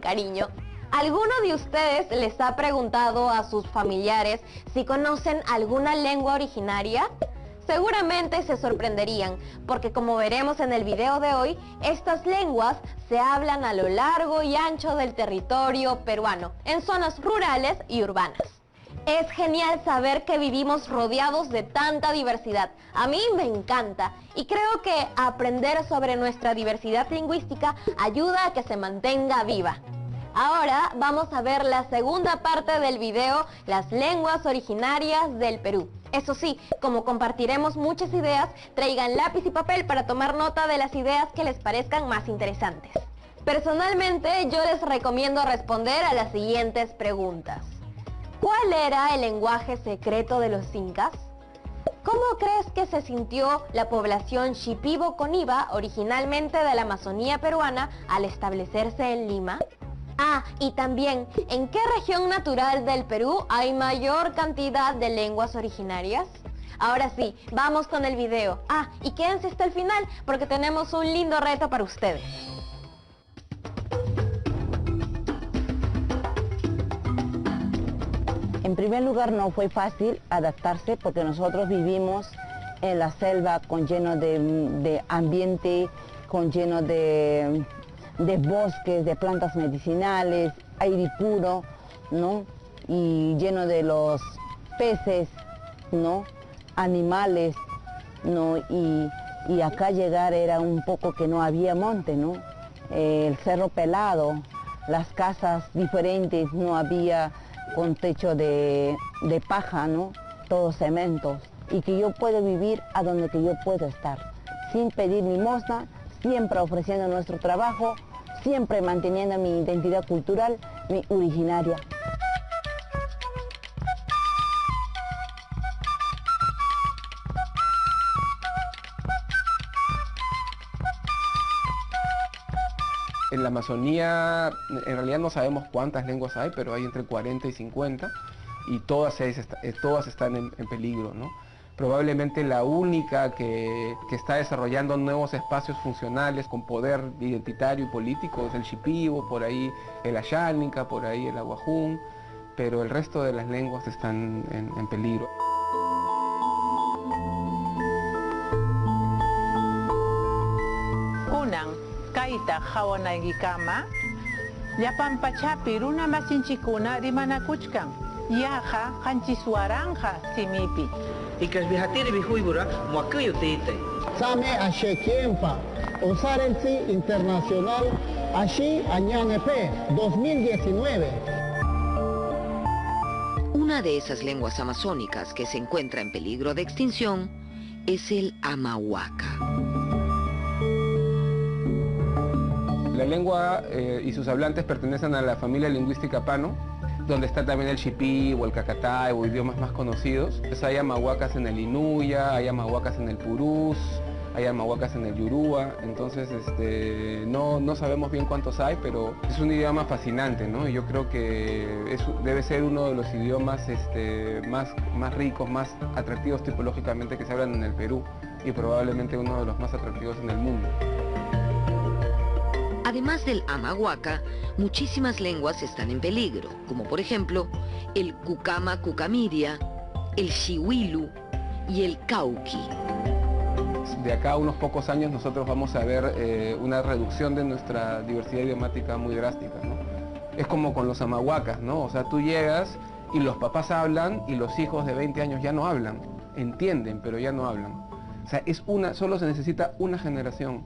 cariño. ¿Alguno de ustedes les ha preguntado a sus familiares si conocen alguna lengua originaria? Seguramente se sorprenderían, porque como veremos en el video de hoy, estas lenguas se hablan a lo largo y ancho del territorio peruano, en zonas rurales y urbanas. Es genial saber que vivimos rodeados de tanta diversidad. A mí me encanta y creo que aprender sobre nuestra diversidad lingüística ayuda a que se mantenga viva. Ahora vamos a ver la segunda parte del video, las lenguas originarias del Perú. Eso sí, como compartiremos muchas ideas, traigan lápiz y papel para tomar nota de las ideas que les parezcan más interesantes. Personalmente, yo les recomiendo responder a las siguientes preguntas. ¿Cuál era el lenguaje secreto de los incas? ¿Cómo crees que se sintió la población Shipibo-Coniba, originalmente de la Amazonía peruana, al establecerse en Lima? Ah, y también, ¿en qué región natural del Perú hay mayor cantidad de lenguas originarias? Ahora sí, vamos con el video. Ah, y quédense hasta el final, porque tenemos un lindo reto para ustedes. En primer lugar, no fue fácil adaptarse porque nosotros vivimos en la selva con lleno de ambiente, con lleno de bosques, de plantas medicinales, aire puro, ¿no? Y lleno de los peces, ¿no? Animales, ¿no? Y acá llegar era un poco que no había monte, ¿no? El cerro pelado, las casas diferentes, no había con techo de paja, ¿no? Todos cementos. Y que yo puedo vivir a donde que yo puedo estar, sin pedir limosna, siempre ofreciendo nuestro trabajo, siempre manteniendo mi identidad cultural, mi originaria. En la Amazonía, en realidad no sabemos cuántas lenguas hay, pero hay entre 40 y 50, y todas están en peligro, ¿no? Probablemente la única que está desarrollando nuevos espacios funcionales con poder identitario y político es el Shipibo, por ahí el Ayánica, por ahí el Aguajún, pero el resto de las lenguas están en peligro. Kunan, kaita hawanagikama, llapan pachapi runa masinchikuna rimanakuchkan, yaja hanchiswaranja simipi. Ikas bihatiri bihuibura muakuyo teitei. Same Ashekienfa, Osarensi Internacional, Ashi Añanepe, 2019. Una de esas lenguas amazónicas que se encuentra en peligro de extinción es el amahuaca. La lengua y sus hablantes pertenecen a la familia lingüística Pano, donde está también el Shipibo, el Cacatay o idiomas más conocidos. Entonces hay amahuacas en el Inuya, hay amahuacas en el Purús, hay amahuacas en el Yoruba, entonces no sabemos bien cuántos hay, pero es un idioma fascinante, ¿no? Y yo creo que debe ser uno de los idiomas más ricos, más atractivos tipológicamente que se hablan en el Perú, y probablemente uno de los más atractivos en el mundo. Además del amahuaca, muchísimas lenguas están en peligro, como por ejemplo el cucama cucamiria, el xihuilu y el cauqui. De acá a unos pocos años nosotros vamos a ver una reducción de nuestra diversidad idiomática muy drástica, ¿no? Es como con los amahuacas, ¿no? O sea, tú llegas y los papás hablan y los hijos de 20 años ya no hablan, entienden, pero ya no hablan. O sea, solo se necesita una generación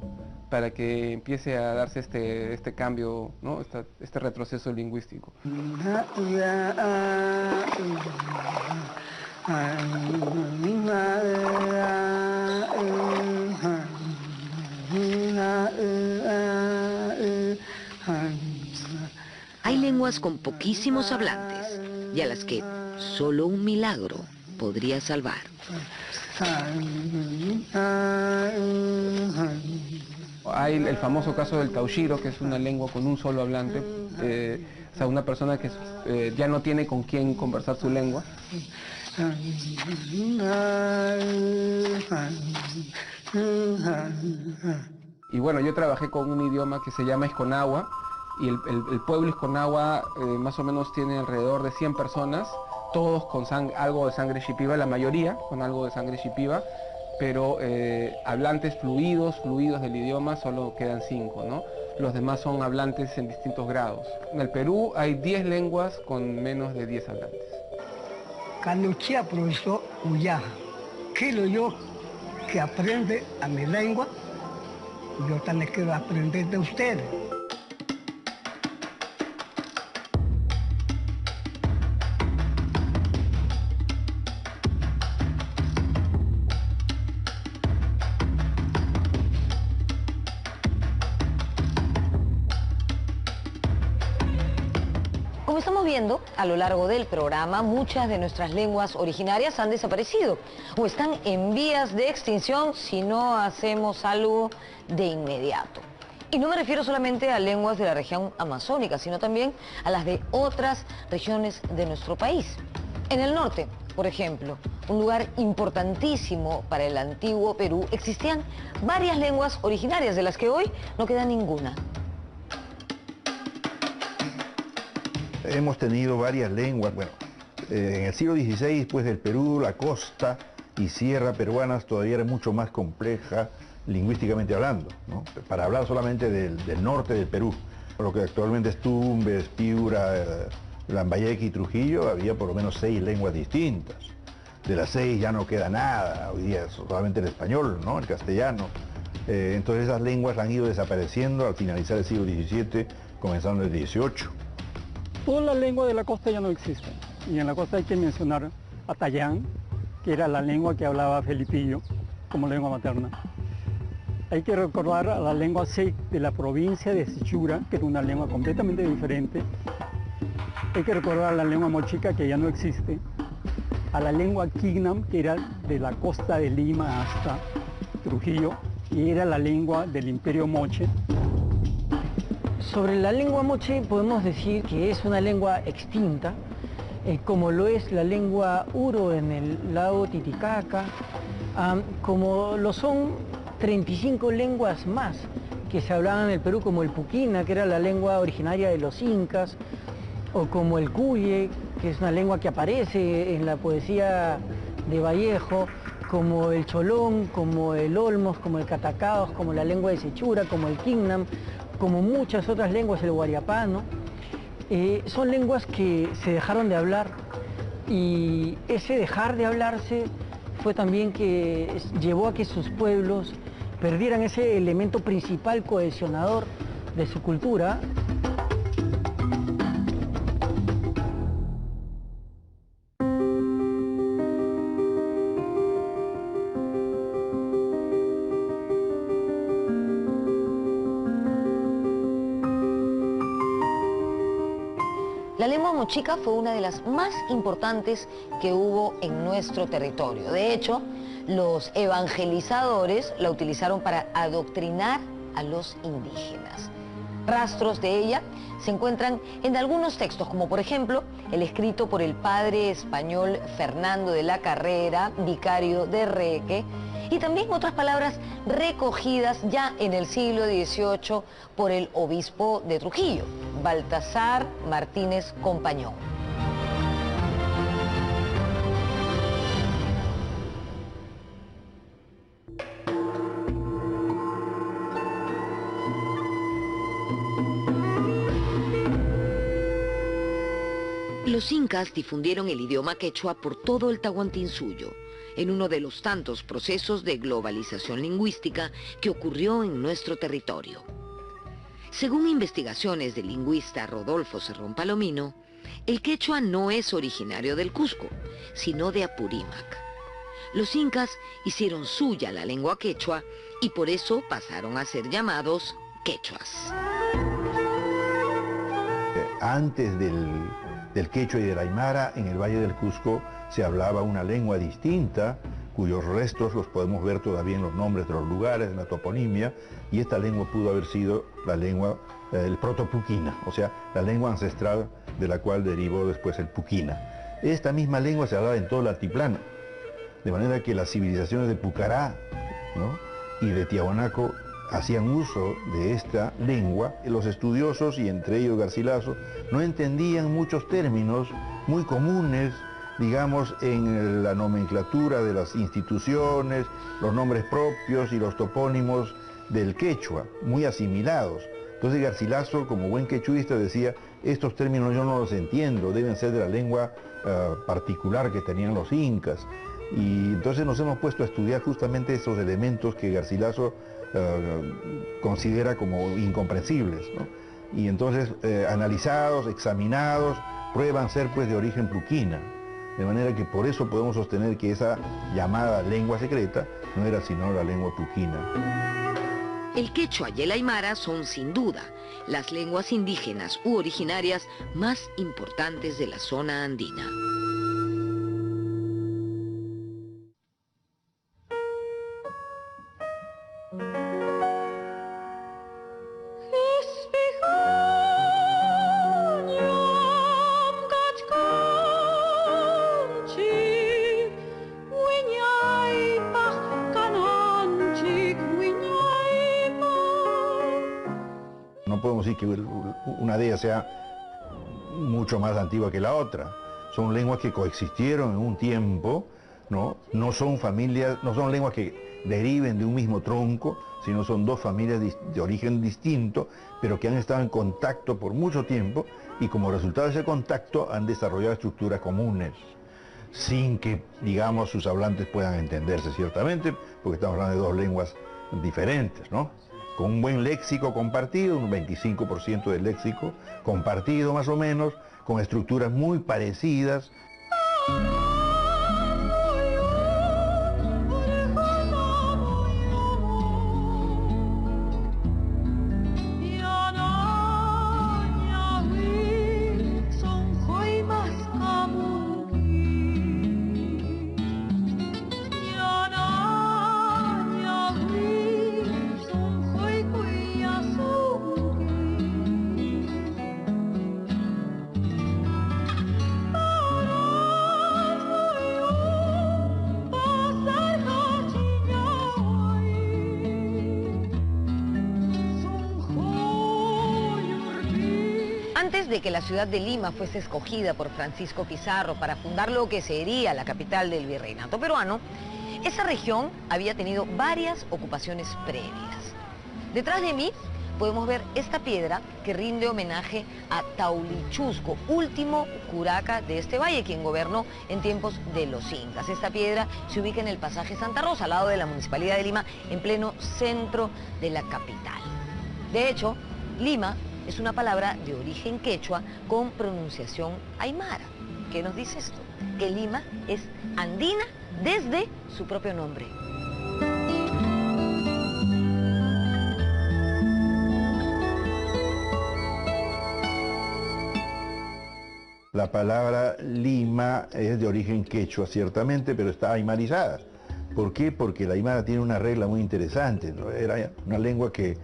para que empiece a darse este cambio, ¿no? Este retroceso lingüístico. Hay lenguas con poquísimos hablantes y a las que solo un milagro podría salvar. Hay el famoso caso del cauchiro, que es una lengua con un solo hablante, o sea, una persona que ya no tiene con quién conversar su lengua. Y bueno, yo trabajé con un idioma que se llama Esconagua, y el pueblo Isconagua más o menos tiene alrededor de 100 personas, todos con algo de sangre shipiba, la mayoría con algo de sangre shipiba, pero hablantes fluidos del idioma solo quedan 5, ¿no? Los demás son hablantes en distintos grados. En el Perú hay 10 lenguas con menos de 10 hablantes. Canuchia, profesor Uyaja, quiero yo que aprende a mi lengua, yo también quiero aprender de ustedes. Como estamos viendo, a lo largo del programa, muchas de nuestras lenguas originarias han desaparecido o están en vías de extinción si no hacemos algo de inmediato. Y no me refiero solamente a lenguas de la región amazónica, sino también a las de otras regiones de nuestro país. En el norte, por ejemplo, un lugar importantísimo para el antiguo Perú, existían varias lenguas originarias, de las que hoy no queda ninguna. Hemos tenido varias lenguas. Bueno, en el siglo XVI, pues del Perú, la costa y sierra peruanas todavía era mucho más compleja lingüísticamente hablando, ¿no? Para hablar solamente del norte del Perú, lo que actualmente es Tumbes, Piura, Lambayeque y Trujillo, había por lo menos 6 lenguas distintas. De las 6 ya no queda nada, hoy día es solamente el español, ¿no? El castellano. Entonces esas lenguas han ido desapareciendo al finalizar el siglo XVII, comenzando el XVIII. Todas las lenguas de la costa ya no existen. Y en la costa hay que mencionar a Tayán, que era la lengua que hablaba Felipillo como lengua materna. Hay que recordar a la lengua Sec de la provincia de Sechura, que era una lengua completamente diferente. Hay que recordar a la lengua mochica, que ya no existe. A la lengua Quignam, que era de la costa de Lima hasta Trujillo, y era la lengua del Imperio Moche. Sobre la lengua moche podemos decir que es una lengua extinta, como lo es la lengua uro en el lago Titicaca, como lo son 35 lenguas más que se hablaban en el Perú, como el puquina, que era la lengua originaria de los incas, o como el cuye, que es una lengua que aparece en la poesía de Vallejo, como el cholón, como el olmos, como el catacaos, como la lengua de Sechura, como el quignam, como muchas otras lenguas, el guariapano. Son lenguas que se dejaron de hablar, y ese dejar de hablarse fue también que llevó a que sus pueblos perdieran ese elemento principal cohesionador de su cultura. La lengua mochica fue una de las más importantes que hubo en nuestro territorio. De hecho, los evangelizadores la utilizaron para adoctrinar a los indígenas. Rastros de ella se encuentran en algunos textos, como por ejemplo el escrito por el padre español Fernando de la Carrera, vicario de Reque, y también otras palabras recogidas ya en el siglo XVIII por el obispo de Trujillo, Baltasar Martínez Compañón. Los incas difundieron el idioma quechua por todo el Tahuantinsuyo, en uno de los tantos procesos de globalización lingüística que ocurrió en nuestro territorio. Según investigaciones del lingüista Rodolfo Cerrón Palomino, el quechua no es originario del Cusco, sino de Apurímac. Los incas hicieron suya la lengua quechua y por eso pasaron a ser llamados quechuas. Antes del quechua y del aymara, en el Valle del Cusco se hablaba una lengua distinta, cuyos restos los podemos ver todavía en los nombres de los lugares, en la toponimia, y esta lengua pudo haber sido la lengua, el protopuquina, o sea, la lengua ancestral de la cual derivó después el puquina. Esta misma lengua se hablaba en todo el altiplano, de manera que las civilizaciones de Pucará, ¿no?, y de Tiahuanaco hacían uso de esta lengua, los estudiosos, y entre ellos Garcilaso, no entendían muchos términos muy comunes, digamos, en la nomenclatura de las instituciones, los nombres propios y los topónimos del quechua, muy asimilados. Entonces Garcilaso, como buen quechuista, decía, estos términos yo no los entiendo, deben ser de la lengua particular que tenían los incas. Y entonces nos hemos puesto a estudiar justamente esos elementos que Garcilaso considera como incomprensibles, ¿no? Y entonces analizados, examinados, prueban ser pues de origen pluquina. De manera que por eso podemos sostener que esa llamada lengua secreta no era sino la lengua pluquina. El quechua y el aymara son sin duda las lenguas indígenas u originarias más importantes de la zona andina. No podemos decir que una de ellas sea mucho más antigua que la otra. Son lenguas que coexistieron en un tiempo, ¿no? No son familias, no son lenguas que deriven de un mismo tronco, sino son dos familias de origen distinto, pero que han estado en contacto por mucho tiempo y como resultado de ese contacto han desarrollado estructuras comunes, sin que, digamos, sus hablantes puedan entenderse ciertamente, porque estamos hablando de dos lenguas diferentes, ¿no? Con un buen léxico compartido, un 25% del léxico compartido más o menos, con estructuras muy parecidas. Antes de que la ciudad de Lima fuese escogida por Francisco Pizarro para fundar lo que sería la capital del virreinato peruano, esa región había tenido varias ocupaciones previas. Detrás de mí podemos ver esta piedra que rinde homenaje a Taulichusco, último curaca de este valle, quien gobernó en tiempos de los incas. Esta piedra se ubica en el pasaje Santa Rosa, al lado de la Municipalidad de Lima, en pleno centro de la capital. De hecho, Lima es una palabra de origen quechua con pronunciación aymara. ¿Qué nos dice esto? Que Lima es andina desde su propio nombre. La palabra Lima es de origen quechua, ciertamente, pero está aymarizada. ¿Por qué? Porque la aymara tiene una regla muy interesante, ¿no? Era una lengua que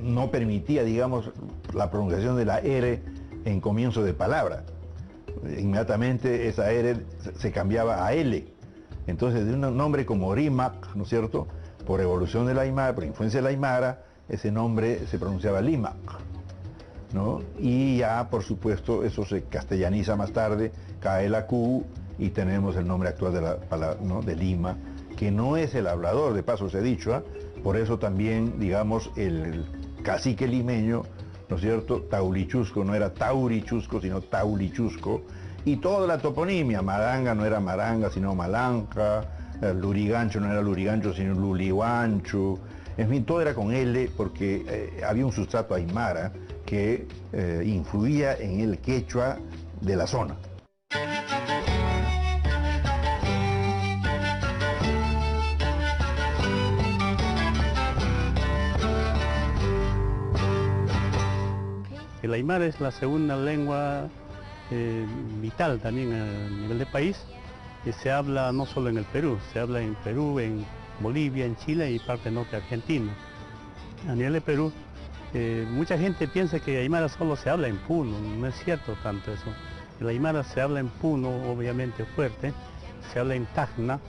no permitía, digamos, la pronunciación de la R en comienzo de palabra. Inmediatamente esa R se cambiaba a L. Entonces, de un nombre como Rimac, ¿no es cierto?, por evolución de la aymara, por influencia de la aymara, ese nombre se pronunciaba Limac, ¿no? Y ya, por supuesto, eso se castellaniza más tarde, cae la Q y tenemos el nombre actual de la palabra, ¿no?, de Lima, que no es el hablador, de paso se ha dicho, ¿eh? Por eso también, digamos, el cacique limeño, ¿no es cierto?, Taulichusco no era Taurichusco, sino Taulichusco, y toda la toponimia, Maranga no era Maranga, sino Malanja, Lurigancho no era Lurigancho, sino Luliguancho, en fin, todo era con L, porque había un sustrato aymara que influía en el quechua de la zona. El aymara es la segunda lengua vital también a nivel de país, que se habla no solo en el Perú, se habla en Perú, en Bolivia, en Chile y parte norte de Argentina. A nivel de Perú, mucha gente piensa que aymara solo se habla en Puno, no es cierto tanto eso. El aymara se habla en Puno, obviamente fuerte, se habla en Tacna,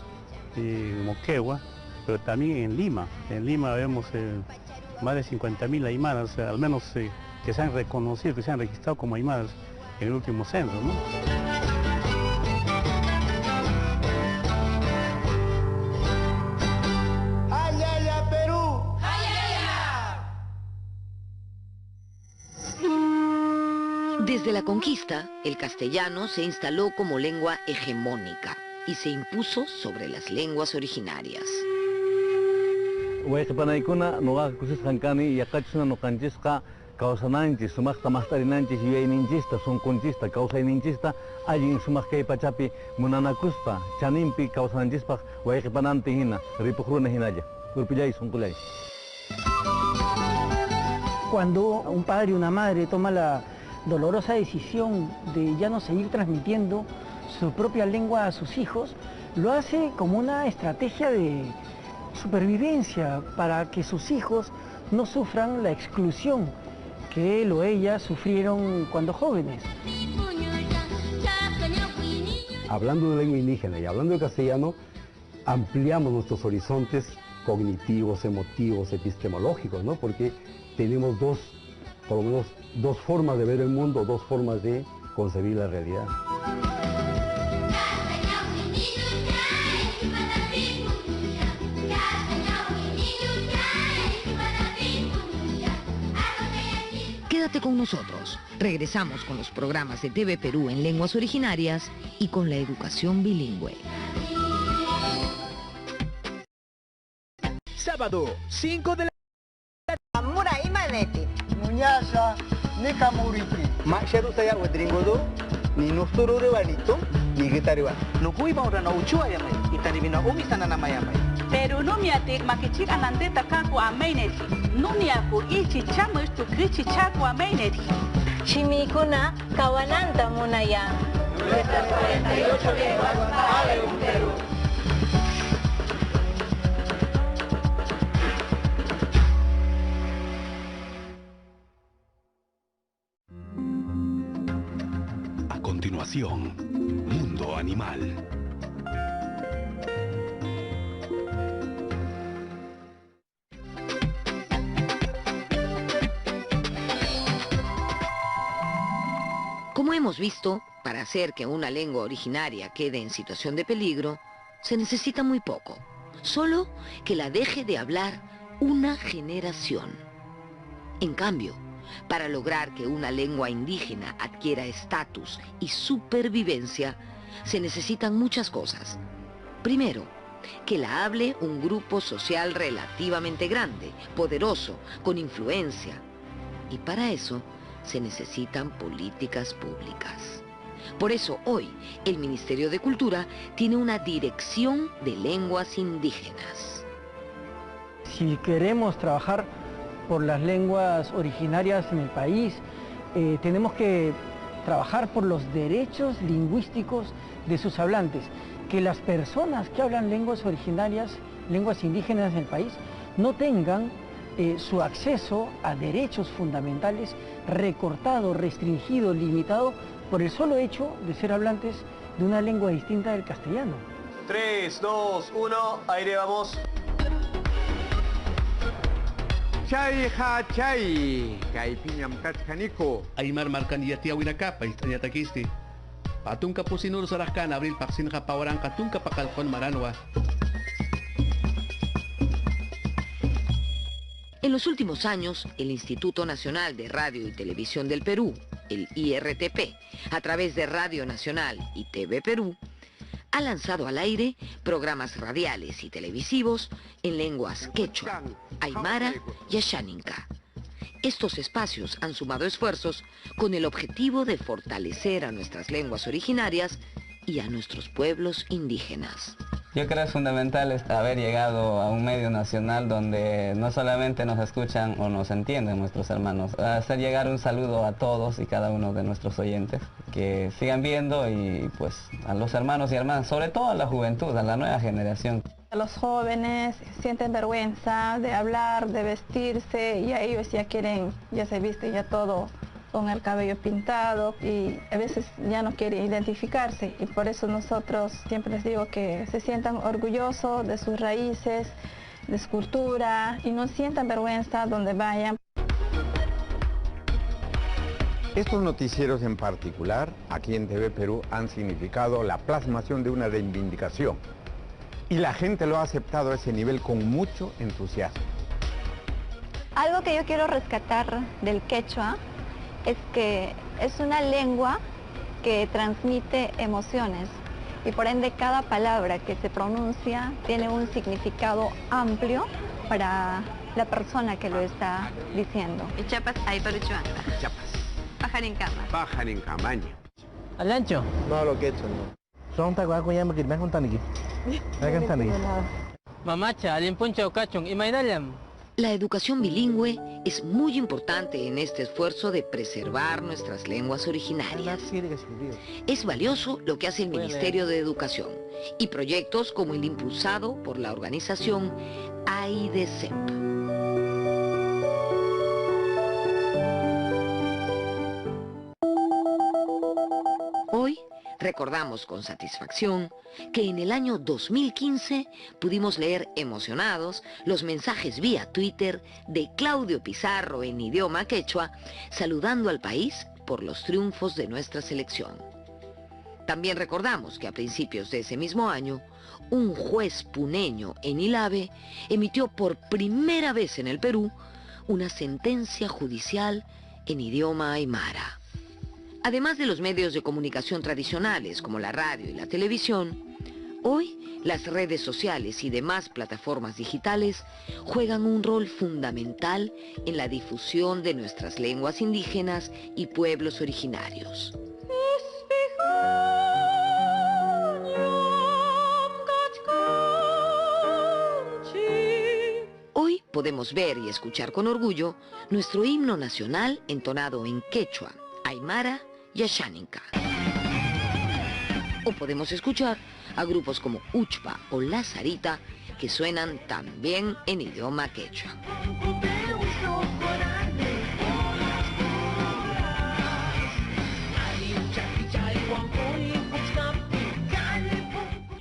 en Moquegua, pero también en Lima. En Lima vemos más de 50.000 aymaras, al menos que se han reconocido, que se han registrado como aymaras en el último censo, ¿no? Desde la conquista, el castellano se instaló como lengua hegemónica y se impuso sobre las lenguas originarias. Cuando un padre o una madre toma la dolorosa decisión de ya no seguir transmitiendo su propia lengua a sus hijos, lo hace como una estrategia de supervivencia para que sus hijos no sufran la exclusión que él o ella sufrieron cuando jóvenes. Hablando de lengua indígena y hablando de castellano, ampliamos nuestros horizontes cognitivos, emotivos, epistemológicos, ¿no? Porque tenemos por lo menos dos formas de ver el mundo, dos formas de concebir la realidad. Quédate con nosotros. Regresamos con los programas de TV Perú en lenguas originarias y con la educación bilingüe. Sábado, 5 de la Murai maneti. Munyasa nika muriti. Maksharu saya wadringodo ni nusturu rewanito ni gitariwa. No kui ba ora na uchua ya mai. Itani bina umi sana na mai mai. Pero no me ate makichik anandeta kaku amaineti. No me aku ichi chamo estu krichi chaku amaineti. Chimikuna kawananta munaya. Nuestras 48 lenguas vale un Perú. A continuación, Mundo Animal. Como hemos visto, para hacer que una lengua originaria quede en situación de peligro, se necesita muy poco. Solo que la deje de hablar una generación. En cambio, para lograr que una lengua indígena adquiera estatus y supervivencia, se necesitan muchas cosas. Primero, que la hable un grupo social relativamente grande, poderoso, con influencia. Y para eso se necesitan políticas públicas. Por eso hoy el Ministerio de Cultura tiene una dirección de lenguas indígenas. Si queremos trabajar por las lenguas originarias en el país, tenemos que trabajar por los derechos lingüísticos de sus hablantes, que las personas que hablan lenguas originarias, lenguas indígenas en el país, no tengan su acceso a derechos fundamentales recortado, restringido, limitado por el solo hecho de ser hablantes de una lengua distinta del castellano. 3, 2, 1, aire vamos. Chay ha chay, kay piñam kachkaniko. Aymar marcandiatia winakapa, istaniatakisti. Patunka pusinur sarahkan, abril paksinja pawaranka, tunka pakalkon maranwa. En los últimos años, el Instituto Nacional de Radio y Televisión del Perú, el IRTP, a través de Radio Nacional y TV Perú, ha lanzado al aire programas radiales y televisivos en lenguas quechua, aymara y ashaninka. Estos espacios han sumado esfuerzos con el objetivo de fortalecer a nuestras lenguas originarias y a nuestros pueblos indígenas. Yo creo que es fundamental haber llegado a un medio nacional donde no solamente nos escuchan o nos entienden nuestros hermanos, hacer llegar un saludo a todos y cada uno de nuestros oyentes, que sigan viendo y pues a los hermanos y hermanas, sobre todo a la juventud, a la nueva generación. Los jóvenes sienten vergüenza de hablar, de vestirse y a ellos ya quieren, ya se viste ya todo con el cabello pintado y a veces ya no quiere identificarse, y por eso nosotros siempre les digo que se sientan orgullosos de sus raíces, de su cultura, y no sientan vergüenza donde vayan. Estos noticieros en particular, aquí en TV Perú, han significado la plasmación de una reivindicación. Y la gente lo ha aceptado a ese nivel con mucho entusiasmo. Algo que yo quiero rescatar del quechua es que es una lengua que transmite emociones y por ende cada palabra que se pronuncia tiene un significado amplio para la persona que lo está diciendo. Chapas hay paruchuanga. Chapas. Pájaro en cama. Pájaro en camaño. ¿Alancho? No lo quechua, no. Son taguas con llama que me contan aquí. Me contan aquí. Mamacha, alimpuncha o cachón, imagínale. La educación bilingüe es muy importante en este esfuerzo de preservar nuestras lenguas originarias. Es valioso lo que hace el Ministerio de Educación y proyectos como el impulsado por la organización AIDCEP. Hoy recordamos con satisfacción que en el año 2015 pudimos leer emocionados los mensajes vía Twitter de Claudio Pizarro en idioma quechua, saludando al país por los triunfos de nuestra selección. También recordamos que a principios de ese mismo año, un juez puneño en Ilave emitió por primera vez en el Perú una sentencia judicial en idioma aymara. Además de los medios de comunicación tradicionales como la radio y la televisión, hoy las redes sociales y demás plataformas digitales juegan un rol fundamental en la difusión de nuestras lenguas indígenas y pueblos originarios. Hoy podemos ver y escuchar con orgullo nuestro himno nacional entonado en quechua, aymara y asháninca. O podemos escuchar a grupos como Uchpa o La Sarita que suenan también en idioma quechua.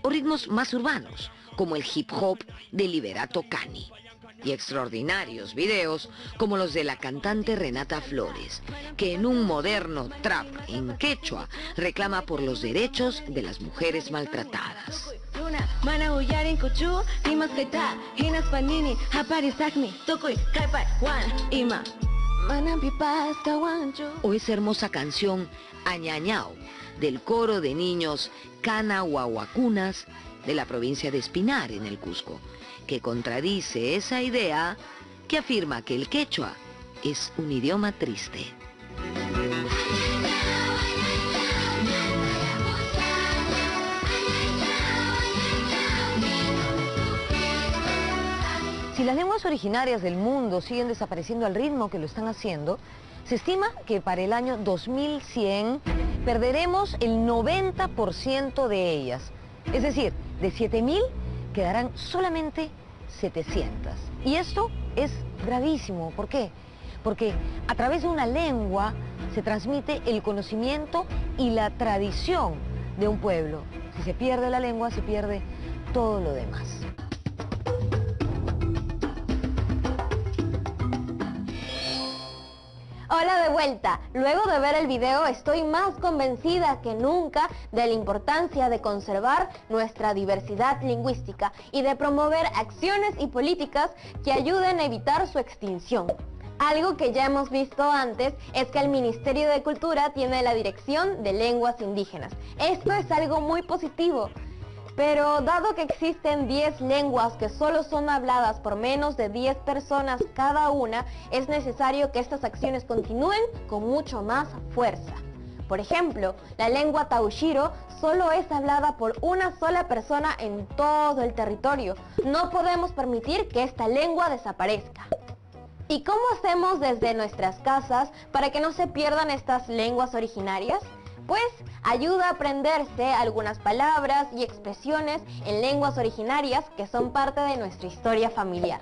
O ritmos más urbanos, como el hip hop de Liberato Cani. Y extraordinarios videos como los de la cantante Renata Flores, que en un moderno trap en quechua reclama por los derechos de las mujeres maltratadas. O esa hermosa canción Añañao, del coro de niños Canahuahuacunas de la provincia de Espinar en el Cusco, que contradice esa idea que afirma que el quechua es un idioma triste. Si las lenguas originarias del mundo siguen desapareciendo al ritmo que lo están haciendo, se estima que para el año 2100 perderemos el 90% de ellas. Es decir, de 7.000 quedarán solamente 700. Y esto es gravísimo. ¿Por qué? Porque a través de una lengua se transmite el conocimiento y la tradición de un pueblo. Si se pierde la lengua, se pierde todo lo demás. Hola de vuelta. Luego de ver el video estoy más convencida que nunca de la importancia de conservar nuestra diversidad lingüística y de promover acciones y políticas que ayuden a evitar su extinción. Algo que ya hemos visto antes es que el Ministerio de Cultura tiene la Dirección de Lenguas Indígenas. Esto es algo muy positivo. Pero dado que existen 10 lenguas que solo son habladas por menos de 10 personas cada una, es necesario que estas acciones continúen con mucho más fuerza. Por ejemplo, la lengua Taushiro solo es hablada por una sola persona en todo el territorio. No podemos permitir que esta lengua desaparezca. ¿Y cómo hacemos desde nuestras casas para que no se pierdan estas lenguas originarias? Pues ayuda a aprenderse algunas palabras y expresiones en lenguas originarias que son parte de nuestra historia familiar.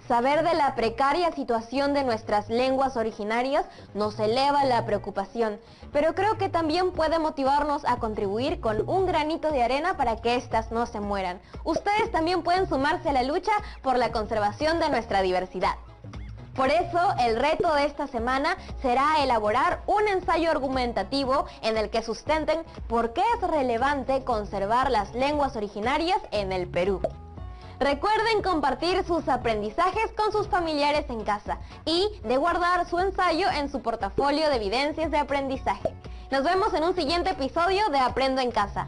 Saber de la precaria situación de nuestras lenguas originarias nos eleva la preocupación, pero creo que también puede motivarnos a contribuir con un granito de arena para que éstas no se mueran. Ustedes también pueden sumarse a la lucha por la conservación de nuestra diversidad. Por eso, el reto de esta semana será elaborar un ensayo argumentativo en el que sustenten por qué es relevante conservar las lenguas originarias en el Perú. Recuerden compartir sus aprendizajes con sus familiares en casa y de guardar su ensayo en su portafolio de evidencias de aprendizaje. Nos vemos en un siguiente episodio de Aprendo en Casa.